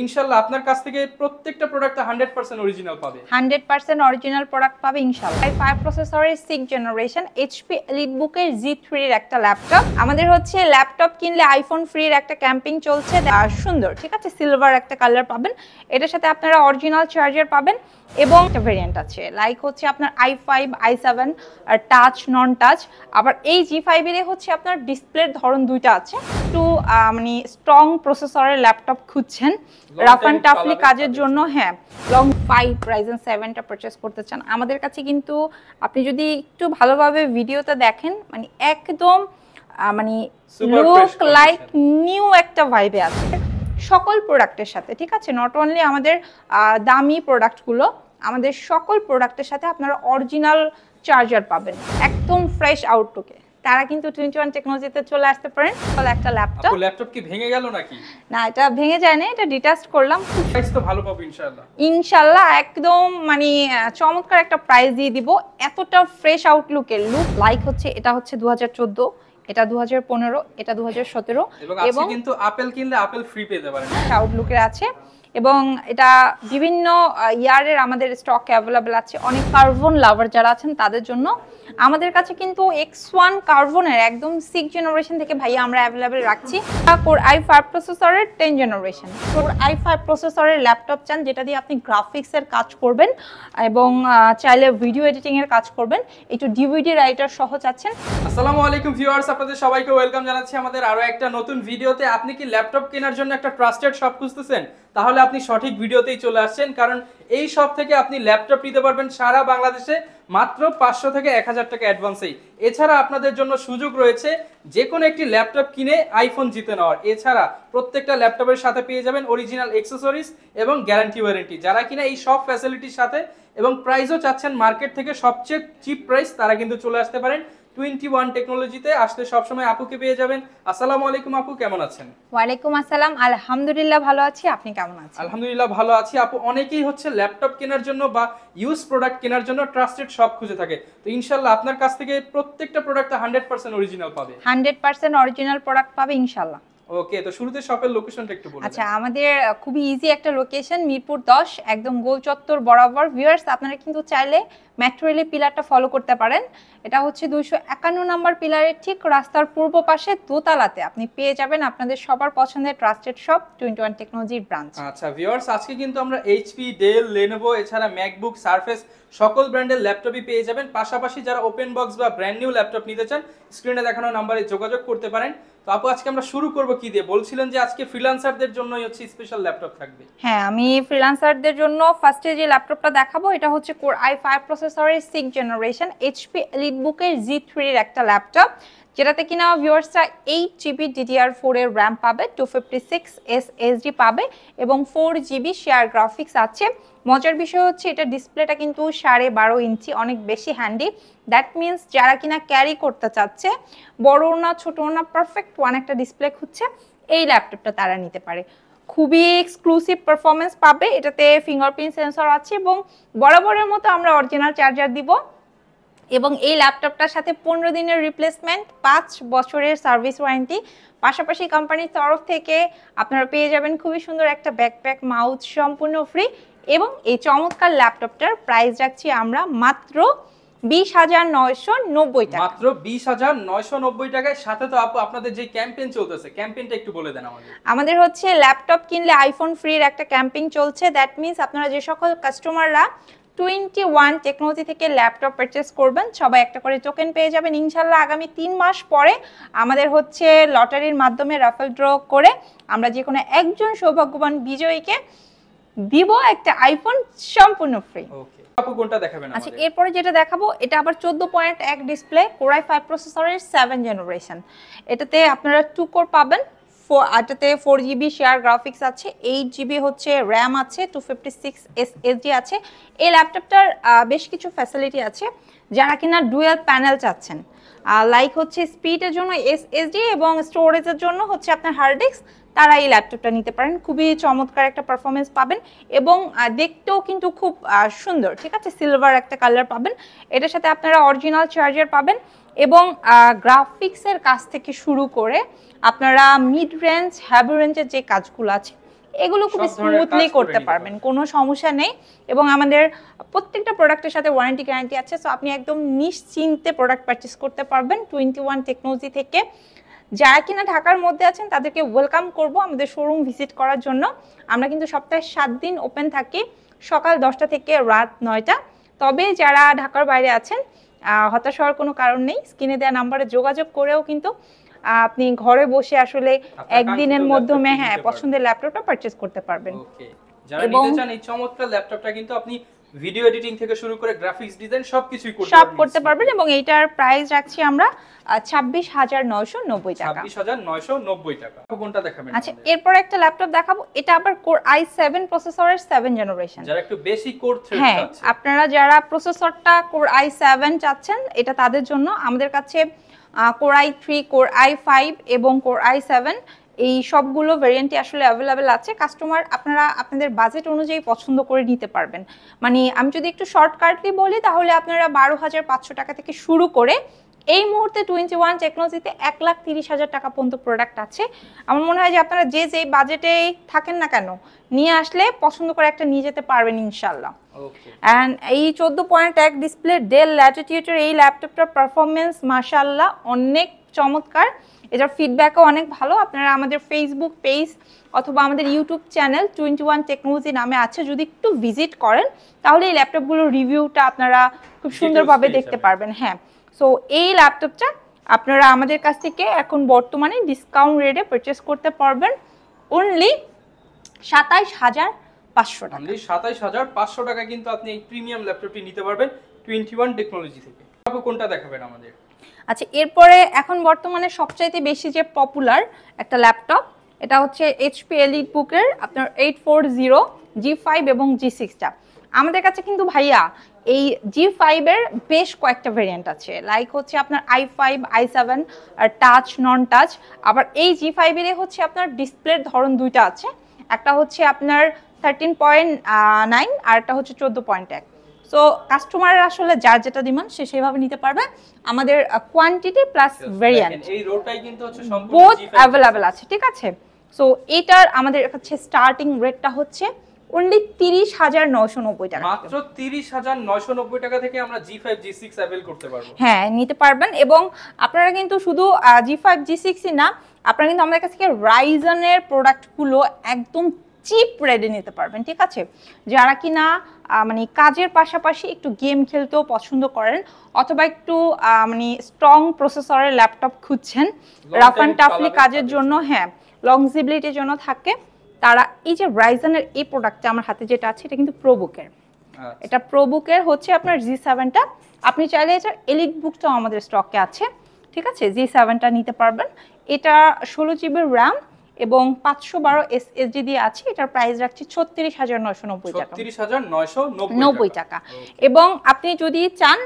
ইনশাআল্লাহ আপনার কাছ থেকে প্রত্যেকটা প্রোডাক্ট 100% অরিজিনাল পাবে। 100% অরিজিনাল প্রোডাক্ট পাবে ইনশাআল্লাহ। i5 প্রসেসরের 6th জেনারেশন HP EliteBook এর G3 এর একটা ল্যাপটপ। আমাদের হচ্ছে ল্যাপটপ কিনলে আইফোন ফ্রি এর একটা ক্যাম্পেইন চলছে। আর সুন্দর, ঠিক আছে, সিলভার একটা কালার পাবেন। এটার সাথে আপনারা অরিজিনাল চার্জার পাবেন এবং একটা ভেরিয়েন্ট আছে লাইক হচ্ছে আপনার i5, i7 আর টাচ নন টাচ। আবার এই G5 এর হচ্ছে আপনার ডিসপ্লের ধরন দুইটা আছে। একটু মানে স্ট্রং প্রসেসরের ল্যাপটপ খুঁজছেন রাফ অ্যান্ড টাফলি কাজের জন্য, হ্যাঁ, লং 5 Ryzen 7টা পারচেজ করতে চান, আমাদের কাছে কিন্তু আপনি যদি একটু ভালোভাবে ভিডিওটা দেখেন মানে একদম মানে লুক লাইক নিউ একটা ভাইবে আছে সকল প্রোডাক্টের সাথে, ঠিক আছে। নট অনলি আমাদের দামি প্রোডাক্টগুলো, আমাদের সকল প্রোডাক্টের সাথে আপনারা অরিজিনাল চার্জার পাবেন একদম ফ্রেশ আউটলুকে। তারা কিন্তু 21 টেকনোলজিতে চলে আসতে পারেন। একটা ল্যাপটপ কি ভেঙে গেল নাকি? না, এটা ভেঙে যায় না, এটা ডিটাস্ট করলাম। প্রাইস তো ভালো পাবো ইনশাআল্লাহ। ইনশাআল্লাহ একদম মানে চমৎকার একটা প্রাইস দিয়ে দিব। এতটা ফ্রেশ আউটলুকের লুক লাইক হচ্ছে এটা হচ্ছে 2014, এটা 2015, এটা 2017 এবং কিন্তু আপেল কিনলে আপেল ফ্রি পেতে পারেন। আউটলুকের আছে এবং এটা বিভিন্ন ইয়ারের আমাদের স্টক অ্যাভেলেবল আছে। অনেক কার্বন লাভার যারা আছেন তাদের জন্য আমাদের কাছে কিন্তু X1 কার্বনের একদম 6 জেনারেশন থেকে ভাইয়া আমরা অ্যাভেলেবল রাখছি। Core i5 প্রসেসরের 10 জেনারেশন। Core i5 প্রসেসরের ল্যাপটপ চান যেটা দিয়ে আপনি গ্রাফিক্সের কাজ করবেন এবং চাইলে ভিডিও এডিটিং এর কাজ করবেন, একটু ডিভিডি রাইটার সহ চাচ্ছেন। আসসালামু আলাইকুম ভিউয়ার্স, আপনাদের সবাইকে ওয়েলকাম জানাচ্ছি আমাদের আরো একটা নতুন ভিডিওতে। আপনি কি ল্যাপটপ কেনার জন্য একটা ট্রাস্টেড শপ খুঁজতেছেন? তাহলে আপনি সঠিক ভিডিওতেই চলে আসছেন, কারণ এই শপ থেকে আপনি ল্যাপটপ নিতে পারবেন সারা বাংলাদেশে মাত্র 500 থেকে 1000 টাকা অ্যাডভান্সেই। এছাড়া আপনাদের জন্য সুযোগ রয়েছে যে কোনো একটি ল্যাপটপ কিনে আইফোন জিতে নেওয়ার। এছাড়া প্রত্যেকটা ল্যাপটপের সাথে পেয়ে যাবেন অরিজিনাল অ্যাকসেসরিজ এবং গ্যারান্টি ওয়ারেন্টি। যারা কিনা এই সব ফ্যাসিলিটির সাথে এবং প্রাইসও চাচ্ছেন মার্কেট থেকে সবচেয়ে চিপ প্রাইস, তারা কিন্তু চলে আসতে পারেন 21 টেকনোলজিতে। আসলে সবসময় আপুকে পেয়ে যাবেন। আসসালামু আলাইকুম আপু, কেমন আছেন? ওয়ালাইকুম আসসালাম, আলহামদুলিল্লাহ ভালো আছি, আপনি কেমন আছেন? আলহামদুলিল্লাহ ভালো আছি আপু। অনেকেই হচ্ছে ল্যাপটপ কেনার জন্য বা ইউজ প্রোডাক্ট কেনার জন্য ট্রাস্টেড শপ খুঁজে থাকে, তো ইনশাআল্লাহ আপনার কাছ থেকে প্রত্যেকটা প্রোডাক্ট 100% অরিজিনাল পাবে। 100% অরিজিনাল প্রোডাক্ট পাবে ইনশাআল্লাহ। ওকে, তো শুরুতে শপের লোকেশনটা একটু বলুন। আচ্ছা, আমাদের খুবই ইজি একটা লোকেশন, মিরপুর 10 একদম গোল চত্বর বরাবর। ভিউয়ার্স, আপনারা কিন্তু চাইলে মেট্রো রেলের পিলারটা ফলো করতে পারেন। এটা হচ্ছে 251 নম্বর পিলারের ঠিক রাস্তার পূর্ব পাশে দোতলাতে আপনি পেয়ে যাবেন আপনাদের সবার পছন্দের ট্রাস্টেড শপ 21 টেকনোলজির ব্রাঞ্চ। আচ্ছা ভিউয়ার্স, আজকে কিন্তু আমরা এইচপি, ডেল, লেনোভো এছাড়া ম্যাকবুক, সারফেস সকল ব্র্যান্ডের ল্যাপটপই পেয়ে যাবেন। পাশাপাশি যারা ওপেন বক্স বা ব্র্যান্ড নিউ ল্যাপটপ নিতে চান স্ক্রিনে দেখানো নম্বরে যোগাযোগ করতে পারেন। তো আপু, আজকে আমরা শুরু করব কি দিয়ে? বলছিলেন যে আজকে ফ্রিল্যান্সারদের জন্যই হচ্ছে স্পেশাল ল্যাপটপ থাকবে। হ্যাঁ, আমি ফ্রিল্যান্সারদের জন্য ফার্স্টে যে ল্যাপটপটা দেখাবো এটা হচ্ছে Core i5 প্রসেসরের 6th জেনারেশন HP EliteBook এর G3 এর একটা ল্যাপটপ, যেটাতে কিনা ভিউয়ার্সরা 8GB DDR4 এর RAM পাবে, 256 SSD পাবে এবং 4GB শেয়ার গ্রাফিক্স আছে। মজার বিষয় হচ্ছে এটা ডিসপ্লেটা কিন্তু 12.5 ইঞ্চি, অনেক বেশি হ্যান্ডি। দ্যাট মিনস যারা কিনা ক্যারি করতে চাচ্ছে, বড় না ছোট না পারফেক্ট ওয়ান একটা ডিসপ্লে খুঁজছে, এই ল্যাপটপটা তারা নিতে পারে। খুবই এক্সক্লুসিভ পারফরমেন্স পাবে, এটাতে ফিঙ্গারপ্রিন্ট সেন্সর আছে এবং বরাবরের মতো আমরা অরিজিনাল চার্জার দিব এবং এই ল্যাপটপটার সাথে 15 দিনের রিপ্লেসমেন্ট, 5 বছরের সার্ভিস ওয়ারেন্টি। পাশাপাশি কোম্পানির তরফ থেকে আপনারা পেয়ে যাবেন খুবই সুন্দর একটা ব্যাকপ্যাক, মাউস সম্পূর্ণ ফ্রি। এবং এই চমৎকার ল্যাপটপটার প্রাইস রাখছি আমরা মাত্র 20,990 টাকা। মাত্র 20,990 টাকায়। সাথে তো আপু আপনাদের যে ক্যাম্পেইন চলতেছে, ক্যাম্পেইনটা একটু বলে দেন আমাদের। আমাদের হচ্ছে ল্যাপটপ কিনলে আইফোন ফ্রি এর একটা ক্যাম্পেইন চলছে। দ্যাট মিনস আপনারা যে সকল কাস্টমাররা 21 টেকনোলজি থেকে ল্যাপটপ পারচেজ করবেন সবাই একটা করে টোকেন পেয়ে যাবেন ইনশাআল্লাহ। আগামী 3 মাস পরে আমাদের হচ্ছে লটারির মাধ্যমে রাফেল ড্র করে আমরা যে কোনো একজন সৌভাগ্যবান বিজয়ীকে দিব একটা আইফোন সম্পূর্ণ ফ্রি। ওকে আপু, কোনটা দেখাবেন আমাদের? আচ্ছা, এরপরে যেটা দেখাবো এটা আবার 14.1 ডিসপ্লে, Core i5 প্রসেসরের 7 জেনারেশন। এটাতে আপনারা 2 কোর পাবেন, এটাতে 4GB শেয়ার গ্রাফিক্স আছে, 8GB হচ্ছে র্যাম আছে, 256 SSD আছে। এই ল্যাপটপটার বেশ কিছু ফ্যাসিলিটি আছে যারা কিনা ডুয়াল প্যানেল চাচ্ছেন, লাইক হচ্ছে স্পিডের জন্য SSD এবং স্টোরেজের জন্য হচ্ছে আপনার হার্ড ডিস্ক, তারা এই ল্যাপটপটা নিতে পারেন। খুবই চমৎকার একটা পারফরমেন্স পাবেন এবং দেখতেও কিন্তু খুব সুন্দর, ঠিক আছে, সিলভার একটা কালার পাবেন। এটার সাথে আপনারা অরিজিনাল চার্জার পাবেন এবং গ্রাফিক্সের কাজ থেকে শুরু করে আপনারা মিড রেঞ্জ, হ্যাভি রেঞ্জের যে কাজগুলো আছে এগুলো খুব সব ধরনের কাজ স্মুথলি করে করতে নিতে পারবেন, কোনো সমস্যা নেই। এবং আমাদের প্রত্যেকটা প্রোডাক্টের সাথে ওয়ারেন্টি গ্যারান্টি আছে, সো আপনি একদম নিশ্চিন্তে প্রোডাক্ট পারচেস করতে পারবেন 21 টেকনোলজি থেকে। যারা কিনা ঢাকার মধ্যে আছেন তাদেরকে ওয়েলকাম করব আমাদের শোরুম ভিজিট করার জন্য। আমরা কিন্তু সপ্তাহে 7 দিন ওপেন থাকি, সকাল 10টা থেকে রাত 9টা। তবে যারা ঢাকার বাইরে আছেন হতাশ হওয়ার কোনো কারণ নেই, স্ক্রিনে দেওয়া নাম্বারে যোগাযোগ করেও কিন্তু আপনি ঘরে বসে আসলে একদিনের মাধ্যমে হ্যাঁ পছন্দের ল্যাপটপটা পারচেস করতে পারবেন। ওকে, যারা নিতে চান এই চমৎকার ল্যাপটপটা কিন্তু আপনি ভিডিও এডিটিং থেকে শুরু করে গ্রাফিক্স ডিজাইন সবকিছুই করতে পারবেন। এবং এইটার প্রাইস রাখছি আমরা 26,990 টাকা। 26,990 টাকা। কোনটা দেখাবেন? আচ্ছা, এরপর একটা ল্যাপটপ দেখাবো, এটা আবার কোর i7 প্রসেসরের 7 জেনারেশন। যারা একটু বেশি কোর থ্রেড হ্যাঁ, চাচ্ছে, আপনারা যারা প্রসেসরটা কোর i7 চাচ্ছেন, এটা তাদের জন্য। আমাদের কাছে কোর i3, কোর i5 এবং কোর i7 এই সবগুলো ভেরিয়েন্টই আসলে অ্যাভেলেবেল আছে। কাস্টমার আপনারা আপনাদের বাজেট অনুযায়ী পছন্দ করে নিতে পারবেন। মানে আমি যদি একটু শর্টকাটলি বলি তাহলে আপনারা 12,500 টাকা থেকে শুরু করে এই মুহূর্তে 21 টেকনোলজিতে 1,30,000 টাকা পর্যন্ত প্রোডাক্ট আছে। আমার মনে হয় যে আপনারা যে যেই বাজেটে থাকেন না কেন নিয়ে আসলে পছন্দ করে একটা নিয়ে যেতে পারবেন ইনশাল্লাহ। অ্যান্ড এই 14.1 ডিসপ্লে ডেল ল্যাটিটিউডের এই ল্যাপটপটার পারফরমেন্স মাশাআল্লাহ অনেক চমৎকার, এটার ফিডব্যাকও অনেক ভালো। আপনারা আমাদের ফেসবুক পেজ অথবা আমাদের ইউটিউব চ্যানেল 21 টেকনোলজি নামে আছে, যদি একটু ভিজিট করেন তাহলে এই ল্যাপটপগুলোর রিভিউটা আপনারা খুব সুন্দরভাবে দেখতে পারবেন। হ্যাঁ, সো এই ল্যাপটপটা আপনারা আমাদের কাছ থেকে এখন বর্তমানে ডিসকাউন্ট রেটে পারচেস করতে পারবেন অনলি 27,500 টাকা। 27,500 টাকা কিন্তু আপনি এই প্রিমিয়াম ল্যাপটপটি নিতে পারবেন 21 টেকনোলজি থেকে। আপনি কোনটা দেখাবেন আমাদের? আচ্ছা, এরপরে এখন বর্তমানে সবচাইতে বেশি যে পপুলার একটা ল্যাপটপ, এটা হচ্ছে এইচপি এলিটবুকের আপনার 840 G5 এবং G6টা। আমাদের কাছে কিন্তু ভাইয়া এই G5 এর বেশ কয়েকটা ভেরিয়েন্ট আছে, লাইক হচ্ছে আপনার i5, i7 আর টাচ, নন টাচ। আবার এই G5 এর হচ্ছে আপনার ডিসপ্লের ধরন দুইটা আছে, একটা হচ্ছে আপনার 13.9 আর একটা হচ্ছে 14.1। সো কাস্টমার আসলে যার যেটা ডিমান্ড সে সেভাবে নিতে পারবে। আমাদের কোয়ান্টিটি প্লাস ভেরিয়েন্ট এই রোটাই কিন্তু হচ্ছে সম্পূর্ণ বোথ অ্যাভেলেবেল আছে, ঠিক আছে। সো এটার আমাদের কাছে স্টার্টিং রেটটা হচ্ছে অনলি 30,990 টাকা, মাত্র 30,990 টাকা থেকে আমরা G5 G6 অ্যাভেল করতে পারবো। হ্যাঁ, নিতে পারবেন। এবং আপনারা কিন্তু শুধু G5 G6ই না, আপনারা কিন্তু আমাদের কাছ থেকে রাইজনের প্রোডাক্টগুলো একদম চিপ রেডে নিতে পারবেন, ঠিক আছে। যারা কিনা মানে কাজের পাশাপাশি একটু গেম খেলতেও পছন্দ করেন অথবা একটু মানে স্ট্রং প্রসেসরের ল্যাপটপ খুঁজছেন রাফ অ্যান্ড টাফলি কাজের জন্য, হ্যাঁ লংজিবিলিটির জন্য থাকে, তারা এই যে রাইজনের এই প্রোডাক্টটা আমার হাতে যেটা আছে এটা কিন্তু প্রোবুকের। এটা প্রোবুকের হচ্ছে আপনার G7টা। আপনি চাইলে এটার এলিট বুকটাও আমাদের স্টকে আছে, ঠিক আছে। G7টা নিতে পারবেন। এটা 16 GB র্যাম এবং 512 SSD দিয়ে আছে। এটার প্রাইস রাখছি 36,990 টাকা। 36,990 টাকা। এবং আপনি যদি চান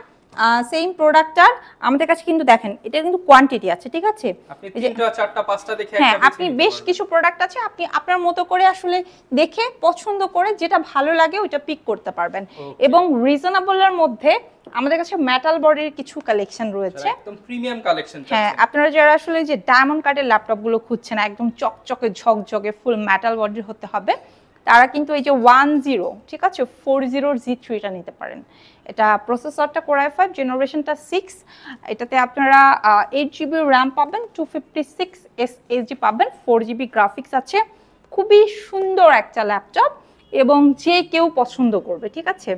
সেম প্রোডাক্টটার আমাদের কাছে কিন্তু দেখেন এটা কিন্তু কোয়ান্টিটি আছে, ঠিক আছে। আপনি 3টা 4টা 5টা দেখে হ্যাঁ, আপনি বেশ কিছু প্রোডাক্ট আছে, আপনি আপনার মতো করে আসলে দেখে পছন্দ করে যেটা ভালো লাগে ওইটা পিক করতে পারবেন। এবং রিজনেবলের মধ্যে আমাদের কাছে মেটাল বডির কিছু কালেকশন রয়েছে, একদম প্রিমিয়াম কালেকশন। হ্যাঁ, আপনারা যারা আসলে যে ডায়মন্ড কাটের ল্যাপটপগুলো খুঁজছেন একদম চকচকে ঝকঝকে ফুল মেটাল বডির হতে হবে, তারা কিন্তু এই যে 10 ঠিক আছে 40 G3টা নিতে পারেন। এটা প্রসেসরটা কোর i5 জেনারেশনটা 6, এটাতে আপনারা 8 GB র্যাম পাবেন, 256 SSD পাবেন, 4 GB গ্রাফিক্স আছে। খুবই সুন্দর একটা ল্যাপটপ এবং যে কেউ পছন্দ করবে, ঠিক আছে।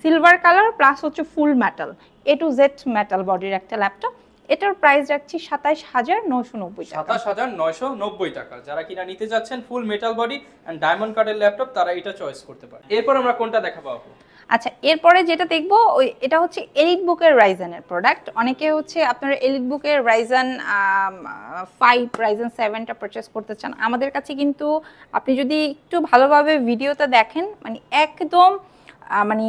সিলভার কালার প্লাস হচ্ছে ফুল metal, A to Z metal বডির একটা ল্যাপটপ। এটার প্রাইস রাখছি 27,990 টাকা। 27,990 টাকা। যারা কিনা নিতে যাচ্ছেন full metal body and diamond কাটের ল্যাপটপ তারা এটা চয়েস করতে পারে। এরপর আমরা কোনটা দেখাবো আপু? আচ্ছা, এরপরে যেটা দেখবো এটা হচ্ছে এলিট বুকের রাইজেনের প্রোডাক্ট। অনেকে হচ্ছে আপনারা এলিট বুকের রাইজেন 5 রাইজেন 7টা পারচেস করতে চান, আমাদের কাছে কিন্তু আপনি যদি একটু ভালোভাবে ভিডিওটা দেখেন মানে একদম মানে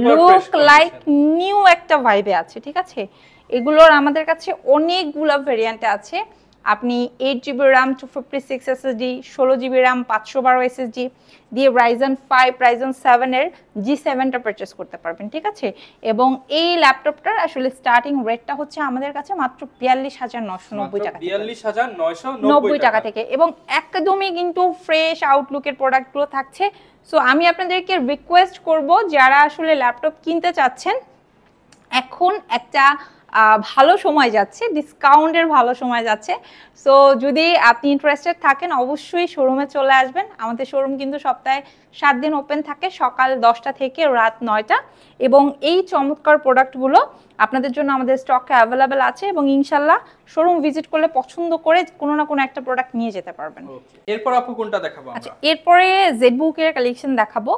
লুক লাইক নিউ একটা ভাইবে আছে, ঠিক আছে। এগুলোর আমাদের কাছে অনেকগুলো ভেরিয়েন্ট আছে। আপনি 8GB RAM 256 SSD, 16GB RAM 512 SSD দিয়ে Ryzen 5 Ryzen 7 এর G7টা পারচেজ করতে পারবেন, ঠিক আছে। এবং এই ল্যাপটপটার আসলে স্টার্টিং রেটটা হচ্ছে আমাদের কাছে মাত্র 42,990 টাকা, 42,990 টাকা থেকে, এবং একদমই কিন্তু ফ্রেশ আউটলুকের প্রোডাক্টগুলো থাকছে। সো আমি আপনাদেরকে রিকোয়েস্ট করব যারা আসলে ল্যাপটপ কিনতে চাচ্ছেন, এখন একটা ভালো সময় যাচ্ছে, ডিসকাউন্টের ভালো সময় যাচ্ছে। সো যদি আপনি ইন্টারেস্টেড থাকেন অবশ্যই শোরুমে চলে আসবেন। আমাদের শোরুম কিন্তু সপ্তাহে 7 দিন ওপেন থাকে, সকাল 10টা থেকে রাত 9টা। এবং এই চমৎকার প্রোডাক্টগুলো আপনাদের জন্য আমাদের স্টকে অ্যাভেলেবেল আছে, এবং ইনশাল্লাহ শোরুম ভিজিট করলে পছন্দ করে কোনো না কোনো একটা প্রোডাক্ট নিয়ে যেতে পারবেন। এরপর আপু কোনটা দেখাবো আমরা? আচ্ছা, এরপরে জেডবুকের কালেকশন দেখাবো।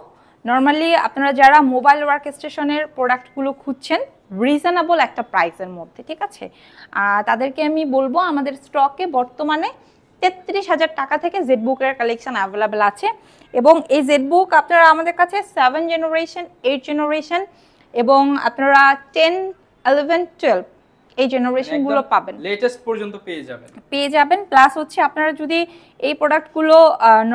নর্মালি আপনারা যারা মোবাইল ওয়ার্ক স্টেশনের প্রোডাক্টগুলো খুঁজছেন রিজনেবল একটা প্রাইসের মধ্যে, ঠিক আছে, তাদেরকে আমি বলবো আমাদের স্টকে বর্তমানে 33,000 টাকা থেকে জেডবুকের কালেকশন অ্যাভেলেবেল আছে। এবং এই জেডবুক আপনারা আমাদের কাছে 7 জেনারেশন, 8 জেনারেশন এবং আপনারা 10, 11, 12 এই জেনারেশনগুলো পাবেন, লেটেস্ট পর্যন্ত পেয়ে যাবেন। প্লাস হচ্ছে আপনারা যদি এই প্রোডাক্টগুলো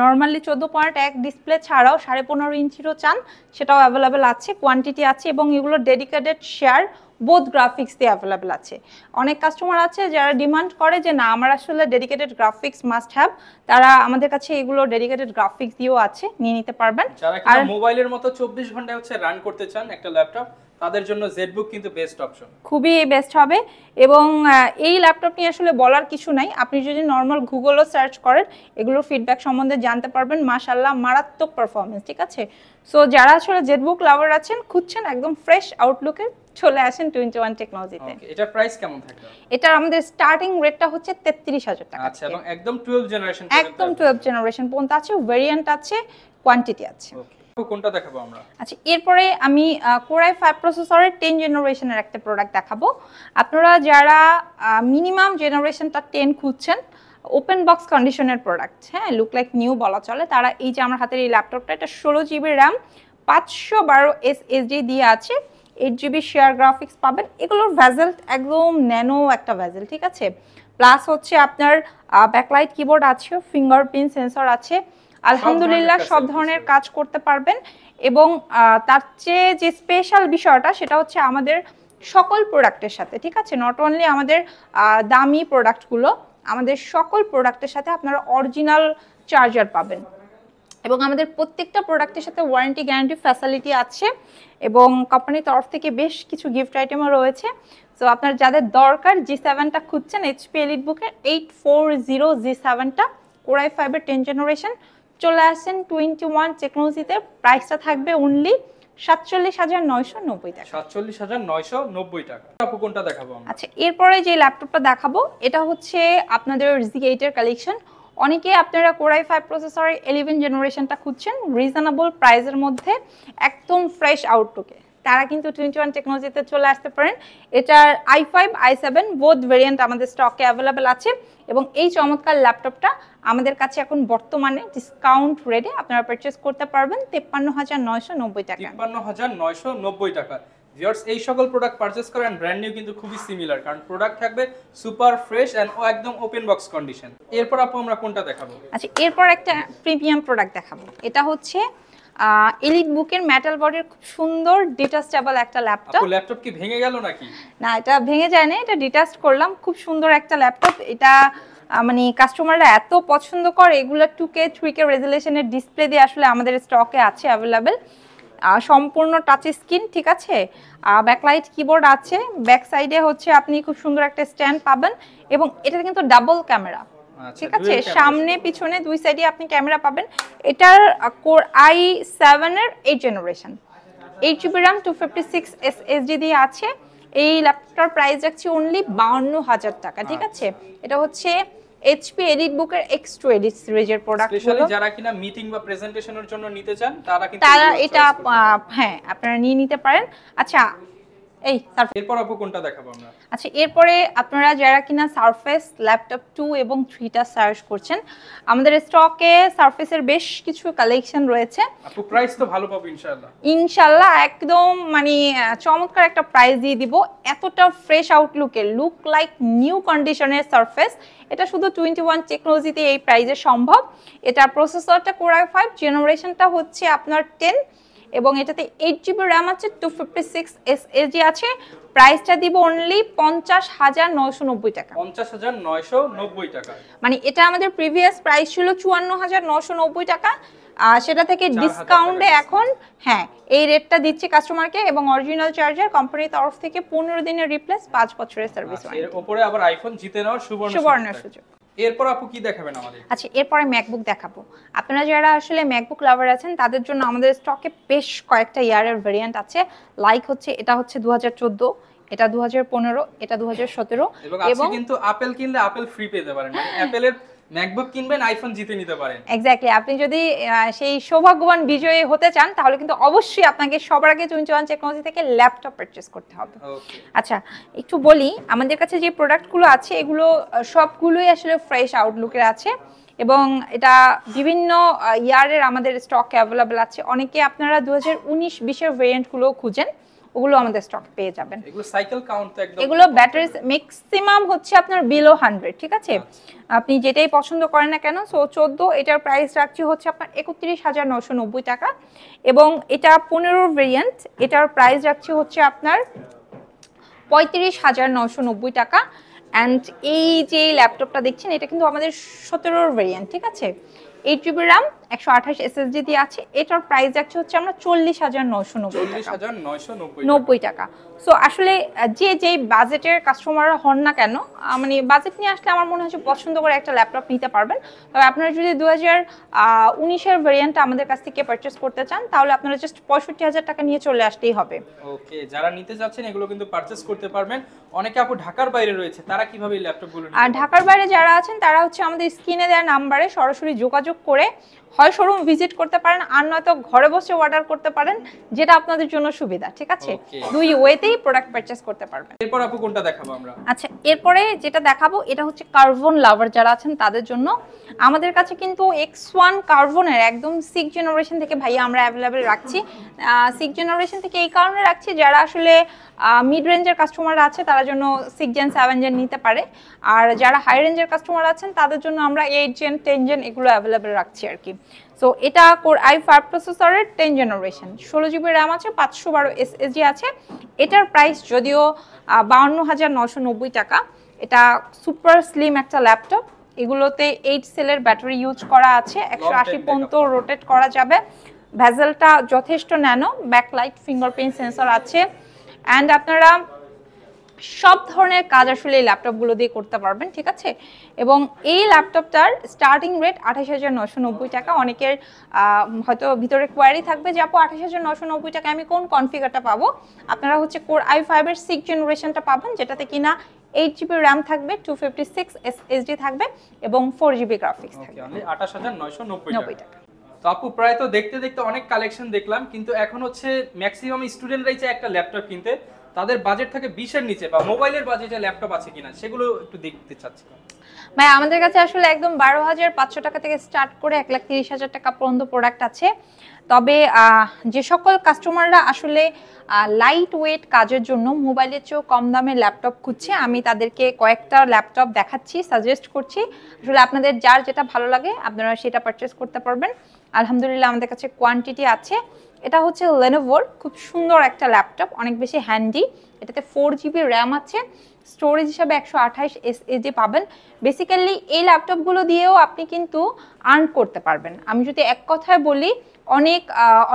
নর্মালি 14.1 ডিসপ্লে ছাড়াও 15.5 ইঞ্চিরও চান, সেটাও অ্যাভেলেবেল আছে, কোয়ান্টিটি আছে, এবং এগুলো ডেডিকেটেড শেয়ার বোথ গ্রাফিক্স দিয়ে অ্যাভেলেবেল আছে। অনেক কাস্টমার আছে যারা ডিমান্ড করে যে না আমার আসলে ডেডিকেটেড গ্রাফিক্স মাস্ট হ্যাভ, তারা আমাদের কাছে এগুলো ডেডিকেটেড গ্রাফিক্স দিয়েও আছে, নিয়ে নিতে পারবেন। আর মোবাইলের মতো 24 ঘন্টা হচ্ছে রান করতে চান একটা ল্যাপটপ, তাদের জন্য জেডবুক কিন্তু বেস্ট অপশন, খুবই বেস্ট হবে। এবং এই ল্যাপটপ নিয়ে আসলে বলার কিছু নাই, আপনি যদি নর্মাল গুগলও সার্চ করেন এগুলোর ফিডব্যাক সম্বন্ধে জানতে পারবেন। মাশাআল্লাহ মারাত্মক পারফরমেন্স, ঠিক আছে। সো যারা আসলে জেডবুক লাভার আছেন, খুঁজছেন একদম ফ্রেশ আউটলুকে, চলে আসেন 21 টেকনোলজিতে। এটার প্রাইস কেমন থাকবে? এটা আমাদের স্টার্টিং রেটটা হচ্ছে 33,000 টাকা। আচ্ছা, এবং একদম 12 জেনারেশন, একদম 12 জেনারেশন পর্যন্ত আছে, ভেরিয়েন্ট আছে, কোয়ান্টিটি আছে। কোনটা দেখাবো আমরা? আচ্ছা, এরপরে আমি Core i5 প্রসেসরের 10 জেনারেশনের একটা প্রোডাক্ট দেখাবো। আপনারা যারা মিনিমাম জেনারেশনটা 10 খুঁজছেন, ওপেন বক্স কন্ডিশনের প্রোডাক্ট, হ্যাঁ, লুক লাইক নিউ বলা চলে, তারা এই যে আমার হাতের এই ল্যাপটপটা, এটা 16GB RAM 512 SSD দিয়ে আছে, 8GB শেয়ার গ্রাফিক্স পাবেন। এগুলোর ভেজেল একদম ন্যানো একটা ভেজেল, ঠিক আছে। প্লাস হচ্ছে আপনার ব্যাকলাইট কিবোর্ড আছে, ফিঙ্গারপ্রিন্ট সেন্সর আছে, আলহামদুলিল্লাহ সব ধরনের কাজ করতে পারবেন। এবং তার চেয়ে যে স্পেশাল বিষয়টা সেটা হচ্ছে আমাদের সকল প্রোডাক্টের সাথে, ঠিক আছে, নট অনলি আমাদের দামি প্রোডাক্টগুলো, আমাদের সকল প্রোডাক্টের সাথে আপনারা অরিজিনাল চার্জার পাবেন। এবং আমাদের প্রত্যেকটা প্রোডাক্টের সাথে ওয়ারেন্টি গ্যারান্টি ফ্যাসিলিটি আছে, এবং কোম্পানির তরফ থেকে বেশ কিছু গিফট আইটেমও রয়েছে। সো আপনার যাদের দরকার G7টা খুঁজছেন, এইচপি এলিটবুকের 840 G7টা Core i5 এর 10 জেনারেশন, চলে আসেন 21 টেকনোলজিতে। প্রাইসটা থাকবে অনলি 47,990 টাকা। 47,990 টাকা। আপু কোনটা দেখাবো আমরা? আচ্ছা, এরপরে যে ল্যাপটপটা দেখাবো এটা হচ্ছে আপনাদের Z8 এর কালেকশন। অনেকে আপনারা Core i5 প্রসেসরের 11 জেনারেশনটা খুঁজছেন রিজনেবল প্রাইসের মধ্যে, একদম ফ্রেশ আউটলুকে, তারা কিন্তু 21 টেকনোলজিতে চলে আসতে পারেন। এটার i5 i7 বোথ ভেরিয়েন্ট আমাদের স্টকে অ্যাভেলেবেল আছে। এবং এই চমৎকার ল্যাপটপটা আমাদের কাছে এখন বর্তমানে ডিসকাউন্ট রেটে আপনারা পারচেজ করতে পারবেন 53,990 টাকা। 53,990 টাকা। ভিউয়ার্স, এই সকল প্রোডাক্ট পারচেজ করেন ব্র্যান্ড নিউ কিন্তু খুবই সিমিলার, কারণ প্রোডাক্ট থাকবে সুপার ফ্রেশ এন্ড একদম ওপেন বক্স কন্ডিশন। এরপর আপু আমরা কোনটা দেখাবো? আচ্ছা, এরপর একটা প্রিমিয়াম প্রোডাক্ট দেখাবো। এটা হচ্ছে এলিটবুকের মেটাল বডির খুব সুন্দর ডিটাচেবল একটা ল্যাপটপ। আপু ল্যাপটপ কি ভেঙে গেল নাকি? না, এটা ভেঙে যায় না, এটা ডিটাচ করলাম। খুব সুন্দর একটা ল্যাপটপ। এটা মানে কাস্টমাররা এত পছন্দ করে, এগুলো 2K 3K রেজোলিউশনের ডিসপ্লে দিয়ে আসলে আমাদের স্টকে আছে অ্যাভেলেবেল, সম্পূর্ণ টাচ স্ক্রিন, ঠিক আছে, ব্যাকলাইট কিবোর্ড আছে, ব্যাক সাইডে হচ্ছে আপনি খুব সুন্দর একটা স্ট্যান্ড পাবেন, এবং এটা কিন্তু ডাবল ক্যামেরা, ঠিক আছে, সামনে পিছনে দুই সাইডে আপনি ক্যামেরা পাবেন। এটার Core i7 এর 8 জেনারেশন, 8GB RAM 256 SSD দিয়ে আছে। এই ল্যাপটপটার প্রাইস রাখছি অনলি 52,000 টাকা, ঠিক আছে। এটা হচ্ছে HP এলিটবুকের X2 এডিট সিরিজের প্রোডাক্ট, স্পেশালি যারা কিনা মিটিং বা প্রেজেন্টেশনের জন্য নিতে চান তারা কিন্তু এটা হ্যাঁ আপনারা নিয়ে নিতে পারেন। আচ্ছা, এই সারফেস। এরপর আপু কোনটা দেখাবো আমরা? আচ্ছা, এরপরে আপনারা যারা কিনা সারফেস ল্যাপটপ 2 এবং 3টা সার্চ করছেন, আমাদের স্টকে সারফেসের বেশ কিছু কালেকশন রয়েছে। আপু প্রাইস তো ভালো পাবো ইনশাআল্লাহ। ইনশাআল্লাহ একদম মানে চমৎকার একটা প্রাইস দিয়ে দিব। এতটা ফ্রেশ আউটলুকে লুক লাইক নিউ কন্ডিশনের সারফেস, এটা শুধু 21 টেকনোলজিতে এই প্রাইসে সম্ভব। এটা প্রসেসরটা কোর i5 জেনারেশনটা হচ্ছে আপনার 10 এবং এটাতে 8GB র্যাম আছে, 256 SSD আছে। প্রাইসটা দিব অনলি 50,990 টাকা। 50,990 টাকা, মানে এটা আমাদের প্রিভিয়াস প্রাইস ছিল 54,990 টাকা, সেটা থেকে ডিসকাউন্টে এখন হ্যাঁ এই রেটটা দিচ্ছি কাস্টমারকে। এবং অরিজিনাল চার্জার কোম্পানির তরফ থেকে 15 দিনের রিপ্লেস, 5 বছরের সার্ভিস ওয়ারেন্টি। এর উপরে আবার আইফোন জিতে নেওয়ার সুবর্ণ সুযোগ। এরপর আপু কি দেখাবেন আমাদের? আচ্ছা, এরপরে ম্যাকবুক দেখাবো। আপনারা যারা আসলে ম্যাকবুক লাভার আছেন তাদের জন্য আমাদের স্টকে বেশ কয়েকটা ইয়ারের ভেরিয়েন্ট আছে। লাইক হচ্ছে এটা হচ্ছে 2014, এটা 2015, এটা 2017 এবং কিন্তু আপেল কিনলে আপেল ফ্রি পেতে পারেন, মানে অ্যাপেলের ম্যাকবুক কিনবেন আইফোন জিতে নিতে পারেন। এক্স্যাক্টলি, আপনি যদি সেই সৌভাগ্যবান বিজয়ী হতে চান তাহলে কিন্তু অবশ্যই আপনাকে সবার আগে 21 টেকনোলজি থেকে ল্যাপটপ পারচেজ করতে হবে। আচ্ছা, একটু বলি আমাদের কাছে যে প্রোডাক্টগুলো আছে এগুলো সবগুলোই আসলে ফ্রেশ আউটলুকের আছে এবং এটা বিভিন্ন ইয়ারের আমাদের স্টক অ্যাভেলেবল আছে। অনেকে আপনারা 2019-20 ভেরিয়েন্টগুলো খুঁজেন, ওগুলো আমাদের স্টক পেয়ে যাবেন। এগুলো সাইকেল কাউন্ট তো একদম, এগুলো ব্যাটারি ম্যাক্সিমাম হচ্ছে আপনার বিলো 100, ঠিক আছে? আপনি যেটাই পছন্দ করেন না কেন। সো 14 এটার প্রাইস রাখছি হচ্ছে আপনার 31,990 টাকা এবং এটা 15 ভেরিয়েন্ট, এটার প্রাইস রাখছি হচ্ছে আপনার 35,990 টাকা। অ্যান্ড এই যে ল্যাপটপটা দেখছেন এটা কিন্তু আমাদের 17 ভেরিয়েন্ট, ঠিক আছে? 8GB র্যাম, 128 SSD দিয়ে আছে। এটার প্রাইস যাচ্ছে হচ্ছে আমরা 40,990 টাকা। সো আসলে যে বাজেটের কাস্টমাররা হন না কেন, মানে বাজেট নিয়ে আসলে আমার মনে হচ্ছে পছন্দ করে একটা ল্যাপটপ নিতে পারবেন। তবে আপনারা যদি 2019-এর ভেরিয়েন্টটা আমাদের কাছ থেকে পারচেস করতে চান তাহলে আপনারা জাস্ট 65,000 টাকা নিয়ে চলে আসলেই হবে। ওকে, যারা নিতে যাচ্ছেন এগুলো কিন্তু পারচেস করতে পারবেন। অনেকে আপু ঢাকার বাইরে রয়েছে, তারা কিভাবে এই ল্যাপটপগুলো নিতে? আর ঢাকার বাইরে যারা আছেন তারা হচ্ছে আমাদের স্ক্রিনে দেওয়া নাম্বারে সরাসরি যোগাযোগ করে হয় শোরুম ভিজিট করতে পারেন আর নয়তো ঘরে বসে অর্ডার করতে পারেন, যেটা আপনাদের জন্য সুবিধা, ঠিক আছে? দুই ওয়েতেই প্রোডাক্ট পারচেস করতে পারবেন। এরপর আপু কোনটা দেখাবো আমরা? আচ্ছা, এরপরে যেটা দেখাবো এটা হচ্ছে কার্বন লাভার যারা আছেন তাদের জন্য। আমাদের কাছে কিন্তু X1 কার্বনের একদম 6 জেনারেশন থেকে ভাইয়া আমরা অ্যাভেলেবেল রাখছি। 6 জেনারেশন থেকে এই কারণে রাখছি যারা আসলে মিড রেঞ্জের কাস্টমার আছে তার জন্য 6 জেন 7 জেন নিতে পারে, আর যারা হাই রেঞ্জের কাস্টমার আছেন তাদের জন্য আমরা 8 জেন 10 জেন এগুলো অ্যাভেলেবেল রাখছি আর কি। সো এটা কোর i5 প্রসেসরের 10 জেনারেশন, 16GB র্যাম আছে, 512 SSD আছে। এটার প্রাইস যদিও 52,990 টাকা। এটা সুপার স্লিম একটা ল্যাপটপ। এগুলোতে 8 সেলের ব্যাটারি ইউজ করা আছে, 180 পর্যন্ত রোটেট করা যাবে। ভেজেলটা যথেষ্ট ন্যানো, ব্যাকলাইট ফিঙ্গারপ্রিন্ট সেন্সর আছে। অ্যান্ড আপনারা সব ধরনের কাজ আসলে এই ল্যাপটপগুলো দিয়ে করতে পারবেন, ঠিক আছে? এবং এই ল্যাপটপটার স্টার্টিং রেট 28,990 টাকা। অনেকের হয়তো ভিতরে কোয়ারি থাকবে যে আপু 28,990 টাকা আমি কোন কনফিগারটা পাবো? আপনারা হচ্ছে কোর i5 এর 6 জেনারেশনটা পাবেন, যেটাতে কিনা 8GB র্যাম থাকবে, 256 SSD থাকবে এবং 4GB গ্রাফিক্স থাকবে। 28,990 টাকা। তো আপু প্রায় তো দেখতে দেখতে অনেক কালেকশন দেখলাম, কিন্তু এখন হচ্ছে ম্যাক্সিমাম স্টুডেন্টরাই চায় একটা ল্যাপটপ কিনতে, তাদের বাজেট থাকে 20-এর নিচে বা মোবাইলের বাজেটে ল্যাপটপ আছে কিনা সেগুলো একটু দেখতে চাচ্ছি। ভাই আমাদের কাছে আসলে একদম 12,500 টাকা থেকে স্টার্ট করে 1,30,000 টাকা পর্যন্ত প্রোডাক্ট আছে। তবে যে সকল কাস্টমাররা আসলে লাইট ওয়েট কাজের জন্য মোবাইলের চেয়েও কম দামে ল্যাপটপ খুঁজছে, আমি তাদেরকে কয়েকটা ল্যাপটপ দেখাচ্ছি, সাজেস্ট করছি। আসলে আপনাদের যার যেটা ভালো লাগে আপনারা সেটা পারচেস করতে পারবেন। আলহামদুলিল্লাহ আমাদের কাছে কোয়ান্টিটি আছে। এটা হচ্ছে লেনোভোর খুব সুন্দর একটা ল্যাপটপ, অনেক বেশি হ্যান্ডি। এটাতে 4GB র্যাম আছে, স্টোরেজ হিসাবে 128 SSD পাবেন। বেসিক্যালি এই ল্যাপটপগুলো দিয়েও আপনি কিন্তু আর্ন করতে পারবেন। আমি যদি এক কথায় বলি, অনেক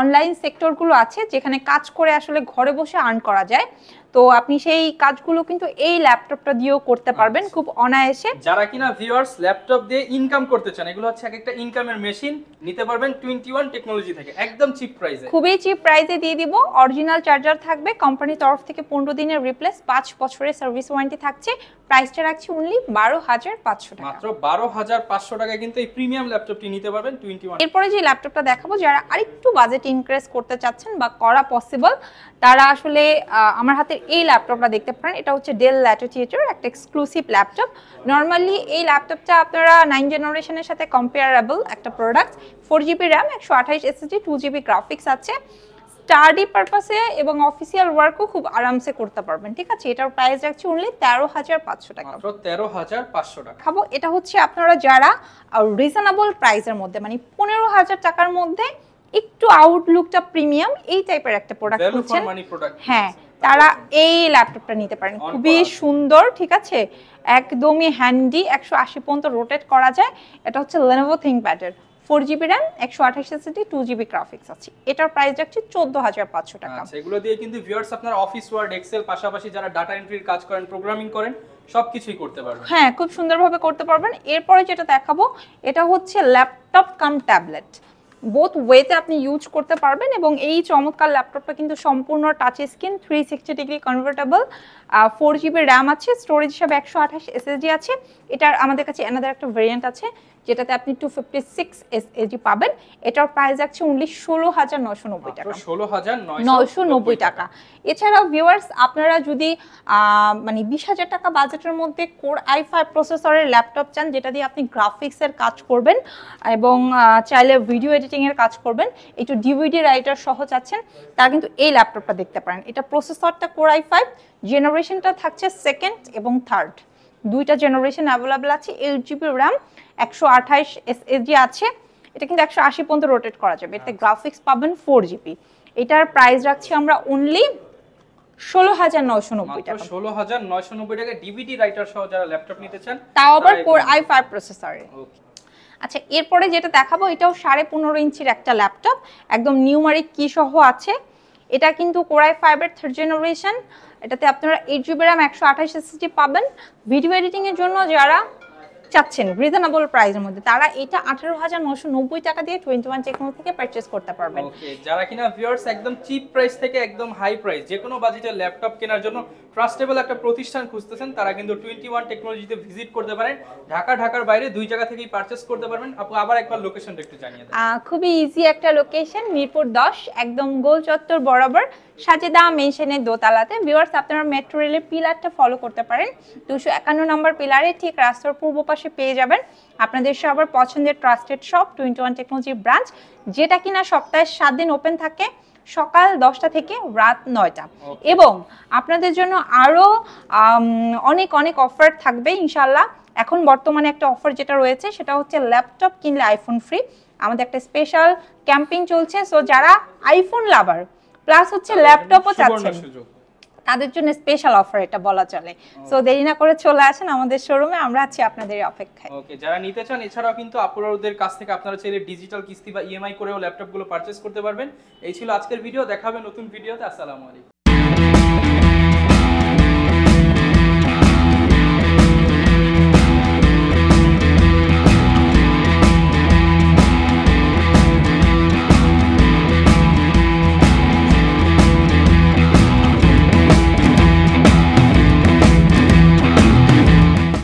অনলাইন সেক্টরগুলো আছে যেখানে কাজ করে আসলে ঘরে বসে আর্ন করা যায়, তো আপনি সেই কাজগুলো কিন্তু এই ল্যাপটপটা দিয়েও করতে পারবেন খুব অনায়াসে। যারা কিনা ভিউয়ার্স ল্যাপটপ দিয়ে ইনকাম করতে চান, এগুলো হচ্ছে একটা ইনকামের মেশিন, নিতে পারবেন 21 টেকনোলজি থেকে একদম চিপ প্রাইসে। খুবই চিপ প্রাইসে দিয়ে দিব। অরিজিনাল চার্জার থাকবে, কোম্পানির তরফ থেকে 15 দিনের রিপ্লেস, 5 বছরের সার্ভিস ওয়ারেন্টি থাকছে। প্রাইসটা রাখছি অনলি 12,500 টাকা। মাত্র 12,500 টাকায় কিন্তু এই প্রিমিয়াম ল্যাপটপটি নিতে পারবেন 21। এরপরে যে ল্যাপটপটা দেখাবো, যারা আরেকটু বাজেট ইনক্রিজ করতে চাচ্ছেন বা করা পসিবল, তারা আসলে আমার হাতের এই ল্যাপটপটা দেখতে পারেন, এটা হচ্ছে ডেল ল্যাটিটিউড একটা এক্সক্লুসিভ ল্যাপটপ। নর্মালি এই ল্যাপটপটা আপনারা 9 জেনারেশনের সাথে কম্পেয়ারেবল একটা product. 4GB RAM, 128 SSD, 2GB graphics আছে। স্টাডি পারপাসে এবং অফিসিয়াল ওয়ার্কও খুব আরামসে করতে পারবেন, ঠিক আছে। এটার প্রাইস রাখছি অনলি 13,500 টাকা, মাত্র 13,500 টাকা। খাবো। এটা হচ্ছে আপনারা যারা রিজনেবল প্রাইসের মধ্যে মানে 15,000 টাকার মধ্যে একটু আউটলুকটা প্রিমিয়াম এই টাইপের একটা প্রোডাক্ট খুঁজছেন, হ্যাঁ তারা এই ল্যাপটপটা নিতে পারেন। খুবই সুন্দর, ঠিক আছে, একদমই হ্যান্ডি, 180 পর্যন্ত রোটেট করা যায়। এটা হচ্ছে Lenovo ThinkPad এর 4GB RAM, 128 SSD, 2GB graphics আছে। এটার প্রাইস রাখছি 14,500 টাকা। আচ্ছা, এগুলো দিয়ে কিন্তু ভিউয়ার্স আপনারা অফিস ওয়ার্ড, এক্সেল, পাশাপাশি যারা ডাটা এন্ট্রির কাজ করেন, প্রোগ্রামিং করেন, সবকিছুই করতে পারবেন। হ্যাঁ, খুব সুন্দরভাবে করতে পারবেন। এরপরে যেটা দেখাবো এটা হচ্ছে ল্যাপটপ কাম ট্যাবলেট, বোথ ওয়েতে আপনি ইউজ করতে পারবেন। এবং এই চমৎকার ল্যাপটপটা কিন্তু সম্পূর্ণ touch screen, 360 degree convertible, 4GB RAM আছে, স্টোরেজ হিসাবে 128 SSD আছে। এটার আমাদের কাছে অ্যানাদার একটা ভেরিয়েন্ট আছে যেটাতে আপনি 256 SSD পাবেন। এটার প্রাইস আছে অনলি 16,990 টাকা, 16,990 টাকা। এছাড়াও ভিউয়ার্স আপনারা যদি মানে 20,000 টাকা বাজেটের মধ্যে কোর i5 প্রসেসরের ল্যাপটপ চান, যেটা দিয়ে আপনি গ্রাফিক্সের কাজ করবেন এবং চাইলে ভিডিও এডিটিংয়ের কাজ করবেন, একটু ডিভিডি রাইটার সহ চাচ্ছেন, তারা কিন্তু এই ল্যাপটপটা দেখতে পারেন। এটা প্রসেসরটা কোর i5, জেনারেশনটা থাকছে সেকেন্ড এবং থার্ড, দুইটা জেনারেশন অ্যাভেলেবেল আছে। 8GB র্যাম, 128 SSD আছে। এটা কিন্তু 180 পর্যন্ত রোটেট করা যাবে। এতে গ্রাফিক্স পাবেন 4GB। এটার প্রাইস রাখছি আমরা অনলি 16,990 টাকা, 16,990 টাকা। ডিভিডি রাইটার সহ যারা ল্যাপটপ নিতে চান, তাও আবার কোর i5 প্রসেসরে। আচ্ছা, এরপরে যেটা দেখাবো এটাও 15.5 ইঞ্চির একটা ল্যাপটপ, একদম নিউমারিক কি সহ আছে। এটা কিন্তু কোর i5 এর থার্ড জেনারেশন। এটাতে আপনারা 8GB র্যাম, 128 SSD পাবেন। ভিডিও এডিটিং এর জন্য যারা চাচ্ছেন রিজনেবল প্রাইসের মধ্যে, তারা এটা 18,990 টাকা দিয়ে 21 টেকনো থেকে পারচেজ করতে পারবেন। ওকে, যারা কিনা ভিউয়ার্স একদম চিপ প্রাইস থেকে একদম হাই প্রাইস যে কোনো বাজেটের ল্যাপটপ কেনার জন্য ট্রাস্টেবল একটা প্রতিষ্ঠান খুঁজতেছেন, তারা কিন্তু 21 টেকনোলজিতে ভিজিট করতে পারেন। ঢাকার বাইরে দুই জায়গা থেকেই পারচেজ করতে পারবেন। আপু আবার একবার লোকেশনটা একটু জানিয়ে দেন। খুবই ইজি একটা লোকেশন, মিরপুর 10, একদম গোল চত্বর বরাবর সাজেদা মেনশনের দোতলাতে। ভিউয়ার্স আপনারা মেট্রো রেলের পিলারটা ফলো করতে পারেন, 251 নম্বর পিলারে ঠিক রাস্তার পূর্ব পাশে পেয়ে যাবেন আপনাদের সবার পছন্দের ট্রাস্টেড শপ 21 টেকনোলজি ব্রাঞ্চ, যেটা কিনা সপ্তাহে 7 দিন ওপেন থাকে, সকাল 10টা থেকে রাত 9টা। এবং আপনাদের জন্য আরো অনেক অফার থাকবে ইনশাআল্লাহ। এখন বর্তমানে একটা অফার যেটা রয়েছে সেটা হচ্ছে ল্যাপটপ কিনলে আইফোন ফ্রি। আমাদের একটা স্পেশাল ক্যাম্পেইন চলছে, সো যারা আইফোন লাভার প্লাস হচ্ছে ল্যাপটপও চাচ্ছেন, তাদের জন্য স্পেশাল অফার এটা বলা চলে। সো দেরি না করে চলে আসেন আমাদের শোরুমে, আমরা আছি আপনাদের অপেক্ষায়। ওকে, যারা নিতে চান এছাড়াও কিন্তু আপুরাদের কাছ থেকে আপনারা চাইলে ডিজিটাল কিস্তি বা ইএমআই করেও ল্যাপটপগুলো পারচেজ করতে পারবেন। এই ছিল আজকের ভিডিও, দেখা হবে নতুন ভিডিওতে। আসসালামু আলাইকুম।